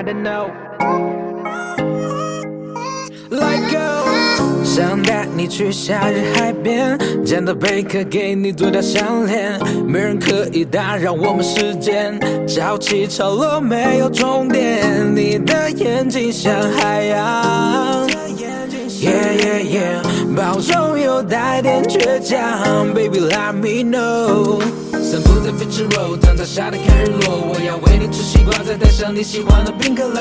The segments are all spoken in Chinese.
gotta know。 Let go， 想带你去夏日海边，捡的贝壳给你做条项链，没人可以打扰我们时间，潮起潮落没有终点，你的眼睛像海洋。Yeah yeah yeah， 包容又带点倔强 ，Baby let me know。散步在beachroad， 躺在沙滩看日落，我要餵你吃西瓜再帶上你喜歡的冰可樂，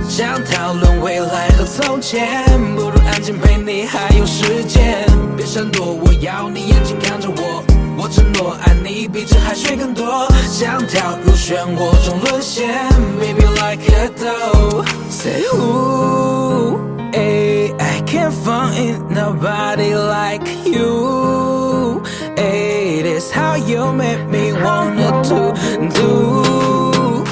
想討論未來和從前，不如安靜陪你，還有時間，別閃躲，我要你眼睛看着我，我承諾愛你比這海水更多，像跳入漩渦中淪陷 ，Baby like a dough。Say who？ I can't find nobody like you. This how you make me wanna to do.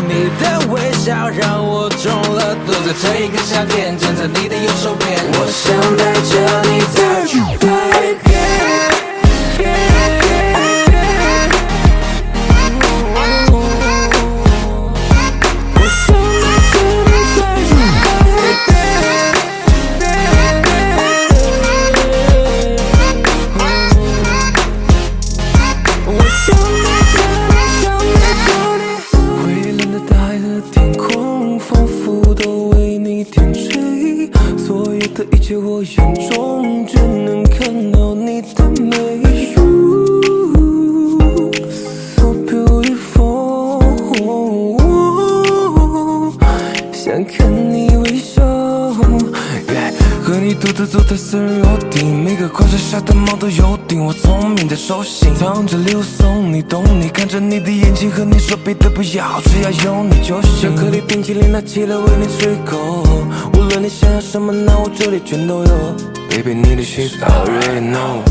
你的微笑让我中了毒，在這一個夏天，站在你的右手邊，我想帶着你再去海邊。所有的一切我眼中只能看到你的美 So beautiful， 想看你微笑，和你独自坐在私人游艇，每个款式沙滩帽都有顶，我聪明在手心藏着礼物送你，懂你看着你的眼睛和你说别的不要，只要有你就行，巧克力冰淇淋拿起来喂你吃一口，无论你想要什么那我这里全都有 Baby 你的心 I already know，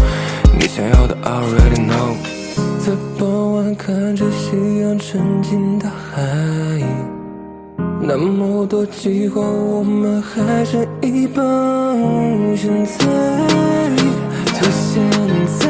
你想要的 I already know。 在傍晚看着夕阳沉进大海，那么多计划我们还剩一半，现在就现在